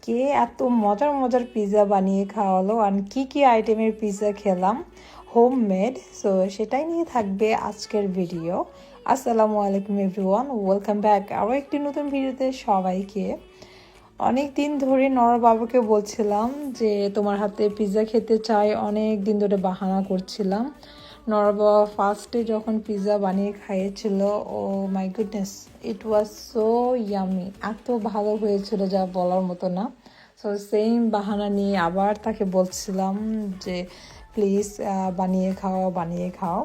কে এত মজার মজার পিৎজা বানিয়ে খাওয়ালো আর কি আইটেমের পিৎজা খেলাম হোমমেড। সো সেটাই নিয়ে থাকবে আজকের ভিডিও। আসসালামু আলাইকুম এভরিওয়ান, ওয়েলকাম ব্যাক আরও একটি নতুন ভিডিওতে সবাইকে। অনেক দিন ধরে নর বাবাকে বলছিলাম যে তোমার হাতে পিৎজা খেতে চাই, অনেক দিন ধরে বাহানা করছিলাম। নর বাবা ফার্স্টে যখন পিৎজা বানিয়ে খাইয়েছিল, oh my goodness, it was so yummy, এত ভালো হয়েছিল যা বলার মতো না। সো সেম বাহানা নিয়ে আবার তাকে বলছিলাম যে প্লিজ বানিয়ে খাও।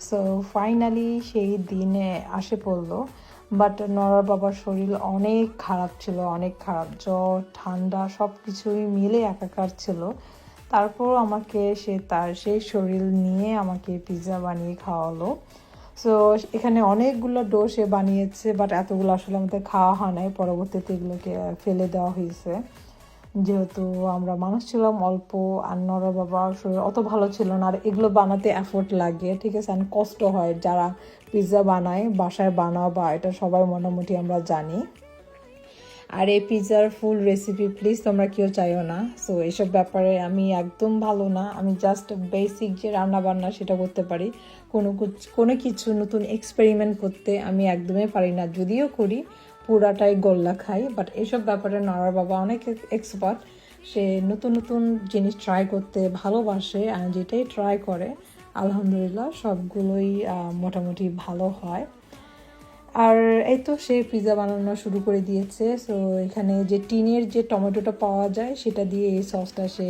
সো ফাইনালি সেই দিনে আসে পড়লো। বাট নরার বাবার শরীর অনেক খারাপ ছিল, অনেক খারাপ, জ্বর ঠান্ডা সব কিছুই মিলে একাকার ছিল। তারপর আমাকে তার সেই শরীর নিয়ে আমাকে পিৎজা বানিয়ে খাওয়ালো। সো এখানে অনেকগুলো ডো সে বানিয়েছে, বাট এতগুলো আসলে আমাদের খাওয়া হয় নাই, পরবর্তীতে এগুলোকে ফেলে দেওয়া হয়েছে। যেহেতু আমরা মানুষ ছিলাম অল্প, আর নরা বাবার শরীর অত ভালো ছিল না, আর এগুলো বানাতে এফোর্ট লাগে, ঠিক আছে, আর কষ্ট হয়। যারা পিৎজা বানায় বাসায় বানাও বা এটা সবাই মোটামুটি আমরা জানি। আর এই পিৎজার ফুল রেসিপি প্লিজ তোমরা কেউ চাইও না। সো এইসব ব্যাপারে আমি একদম ভালো না, আমি জাস্ট বেসিক যে রান্না বান্না সেটা করতে পারি। কোনো কিছু নতুন এক্সপেরিমেন্ট করতে আমি একদমই পারি না, যদিও করি পুরাটাই গোল্লা খাই। বাট এইসব ব্যাপারে নরার বাবা অনেক এক্সপার্ট, সে নতুন নতুন জিনিস ট্রাই করতে ভালোবাসে, আর যেটাই ট্রাই করে আলহামদুলিল্লাহ সবগুলোই মোটামুটি ভালো হয়। আর এই তো সে পিৎজা বানানো শুরু করে দিয়েছে। সো এখানে যে টিনের যে টমেটোটা পাওয়া যায় সেটা দিয়ে এই সসটা সে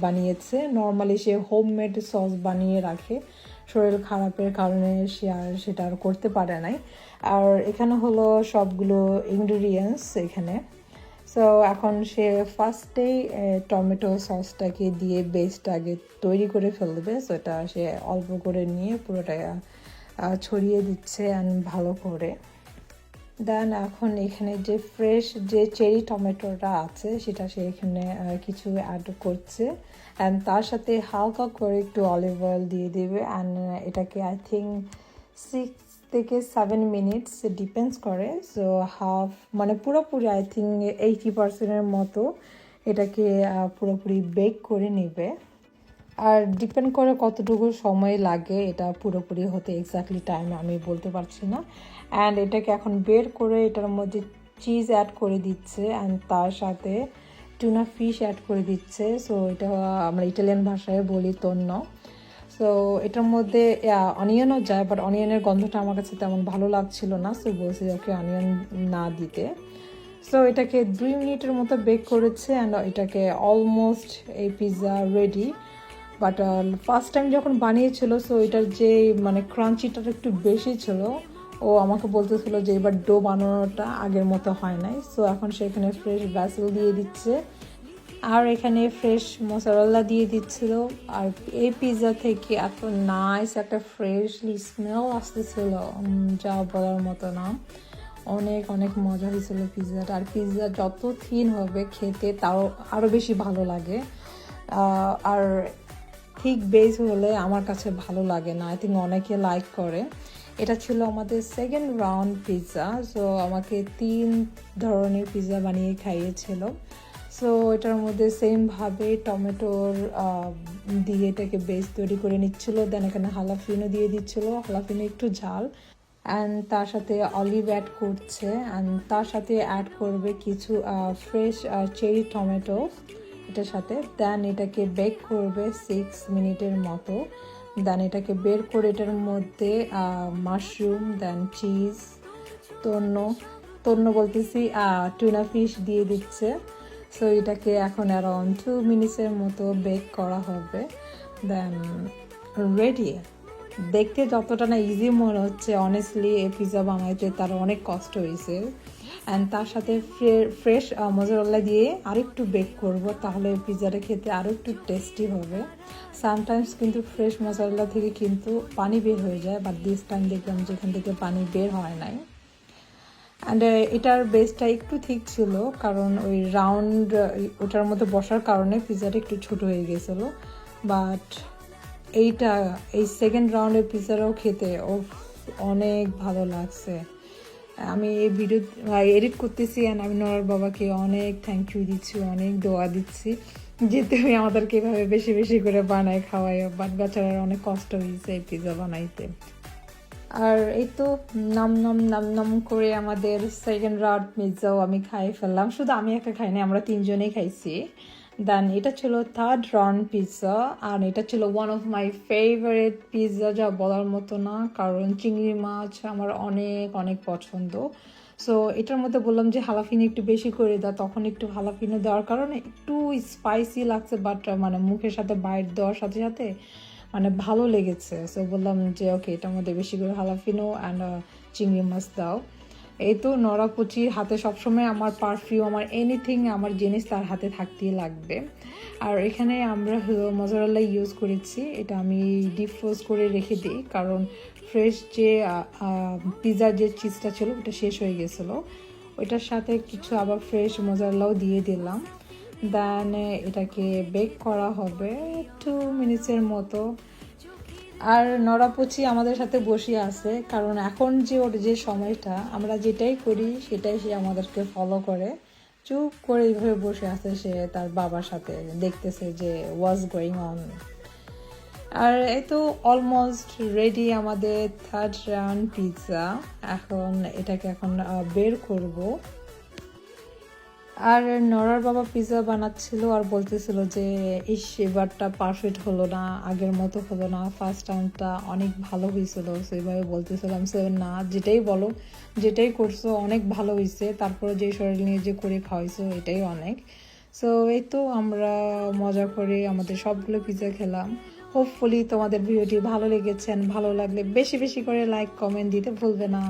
বানিয়েছে। নর্মালি সে হোমমেড সস বানিয়ে রাখে, শরীর খারাপের কারণে সে আর সেটা আর করতে পারে নাই। আর এখানে হলো সবগুলো ইনগ্রিডিয়েন্টস এখানে। সো এখন সে ফার্স্টেই টমেটো সসটাকে দিয়ে বেসটা আগে তৈরি করে ফেলবে। সো এটা সে অল্প করে নিয়ে পুরোটা ছড়িয়ে দিচ্ছে অ্যান্ড ভালো করে। দেন এখন এখানে যে ফ্রেশ যে চেরি টমেটোটা আছে সেটা সে এখানে কিছু অ্যাড করছে, অ্যান্ড তার সাথে হালকা করে একটু অলিভ অয়েল দিয়ে দেবে। অ্যান্ড এটাকে আই থিঙ্ক 6 থেকে 7 মিনিটস ডিপেন্ডস করে। সো হাফ মানে পুরোপুরি আই থিঙ্ক 80%-এর মতো এটাকে পুরোপুরি বেক করে নেবে। আর ডিপেন্ড করে কতটুকু সময় লাগে এটা পুরোপুরি হতে, এক্স্যাক্টলি টাইম আমি বলতে পারছি না। অ্যান্ড এটাকে এখন বের করে এটার মধ্যে চিজ অ্যাড করে দিচ্ছে, অ্যান্ড তার সাথে টুনা ফিশ অ্যাড করে দিচ্ছে। সো এটা আমরা ইটালিয়ান ভাষায় বলি তন্ন। সো এটার মধ্যে অনিয়নও যায়, বাট অনিয়নের গন্ধটা আমার কাছে তেমন ভালো লাগছিল না, সো বলছি ওকে অনিয়ন না দিতে। সো এটাকে 2 মিনিটের মতো বেক করেছে, অ্যান্ড এটাকে অলমোস্ট এই pizza ready. But first time যখন বানিয়েছিল, সো এটার যে মানে ক্রাঞ্চিটা একটু বেশি ছিল। ও আমাকে বলতেছিল যে এবার ডো বানানোটা আগের মতো হয় নাই। সো এখন সেখানে ফ্রেশ ব্যাসিল দিয়ে দিচ্ছে, আর এখানে ফ্রেশ মশালা দিয়ে দিচ্ছিল। আর এই পিৎজা থেকে এত নাইস একটা ফ্রেশলি স্মেল আসতেছিল, যা বলার মতো না। অনেক অনেক মজা হয়েছিল পিৎজাটা। আর পিৎজা যত থিন হবে খেতে তাও আরও বেশি ভালো লাগে। আর ঠিক বেস হলে আমার কাছে ভালো লাগে না, আই থিঙ্ক অনেকে লাইক করে। এটা ছিল আমাদের সেকেন্ড রাউন্ড পিৎজা। সো আমাকে 3 ধরনের পিৎজা বানিয়ে খাইয়েছিল। সো এটার মধ্যে সেমভাবে টমেটোর দিয়ে এটাকে বেস তৈরি করে নিচ্ছিল। দেন এখানে হালাফিনো দিয়ে দিচ্ছিল, হালাফিনো একটু ঝাল, অ্যান্ড তার সাথে অলিভ অ্যাড করছে, অ্যান্ড তার সাথে অ্যাড করবে কিছু ফ্রেশ চেরি টমেটো এটার সাথে। দেন এটাকে বেক করবে 6 মিনিটের মতো। দেন এটাকে বের করে এটার মধ্যে মাশরুম, দেন চিজ, তন্ন বলতেছি টুনা ফিশ দিয়ে দিচ্ছে। সো এটাকে এখন অ্যারাউন্ড 2 মিনিটসের মতো বেক করা হবে। দেন রেডি। দেখতে যতটা না ইজি মনে হচ্ছে, অনেস্টলি এই পিৎজা বানাইতে তার অনেক কষ্ট হয়েছে। অ্যান্ড তার সাথে ফ্রেশ মজারেলা দিয়ে আরেকটু বেক করব, তাহলে পিৎজাটা খেতে আরও একটু টেস্টি হবে। সামটাইমস কিন্তু ফ্রেশ মজারেলা থেকে কিন্তু পানি বের হয়ে যায়, বাট দিস টাইম দেখলাম যেখান থেকে পানি বের হয় নাই। অ্যান্ড এটার বেসটা একটু ঠিক ছিল, কারণ ওই রাউন্ড ওটার মধ্যে বসার কারণে পিৎজাটা একটু ছোটো হয়ে গেছিলো। বাট এই সেকেন্ড রাউন্ডের পিৎজাটাও খেতে অনেক ভালো লাগছে। আমি এই ভিডিও এডিট করতেছি অ্যান্ড আমি নোরার বাবাকে অনেক থ্যাংক ইউ দিচ্ছি, অনেক দোয়া দিচ্ছি যে তুমি আমাদেরকে এভাবে বেশি বেশি করে বানায় খাওয়াই, বাট বেচারার অনেক কষ্ট হয়েছে এই পিৎজা বানাইতে। আর এই তো নাম নাম নাম নাম করে আমাদের সেকেন্ড রাউন্ড পিৎজাও আমি খাই ফেললাম, শুধু আমি একা খাইনি, আমরা তিনজনেই খাইছি। দেন এটা ছিল থার্ড রাউন্ড পিৎজা, আর এটা ছিল one of my favourite pizza, যা বলার মতো না, কারণ চিংড়ি মাছ আমার অনেক অনেক পছন্দ। সো এটার মধ্যে বললাম যে হালাফিনো একটু বেশি করে দাও, তখন একটু হালাফিনো দেওয়ার কারণে একটু স্পাইসি লাগছে, বাট মানে মুখের সাথে বাইট দেওয়ার সাথে সাথে মানে ভালো লেগেছে। সো বললাম যে ওকে, এটার মধ্যে বেশি করে হালাফিনো অ্যান্ড চিংড়ি মাছ দাও। এই তো নরা পুচির হাতে সবসময় আমার পারফিউম, আমার এনিথিং, আমার জিনিস তার হাতে থাকতেই লাগবে। আর এখানে আমরা মজারেলা ইউজ করেছি, এটা আমি ডিপ ফ্রোজ করে রেখে দিই, কারণ ফ্রেশ যে পিৎজার যে চিজটা ছিল ওটা শেষ হয়ে গেছিলো, ওইটার সাথে কিছু আবার ফ্রেশ মজারেলাও দিয়ে দিলাম। দেন এটাকে বেক করা হবে 2 মিনিটসের মতো। আর নরাপুচি আমাদের সাথে বসে আছে, কারণ এখন যে ওর যে সময়টা, আমরা যেটাই করি সেটাই সে আমাদেরকে ফলো করে, চুপ করে এইভাবে বসে আছে, সে তার বাবার সাথে দেখতেছে যে ওয়াজ গোয়িং অন। আর এই তো অলমোস্ট রেডি আমাদের থার্ড রাউন্ড পিৎজা। এখন এটাকে এখন বের করব। আর নরার বাবা পিৎজা বানাচ্ছিল আর বলতেছিল যে ইস, এবারটা পারফেক্ট হলো না, আগের মতো হলো না, ফার্স্ট টাইমটা অনেক ভালো হয়েছিল। সেইভাবে বলতেছিলাম সে না, যেটাই বলো, যেটাই করছো অনেক ভালো হয়েছে, তারপরে যে শরীর নিয়ে যে করে খাওয়াইছো এটাই অনেক। সো এই তো আমরা মজা করে আমাদের সবগুলো পিৎজা খেলাম। হোপফুলি তোমাদের ভিডিওটি ভালো লেগেছে, ভালো লাগলে বেশি বেশি করে লাইক কমেন্ট দিতে ভুলবে না।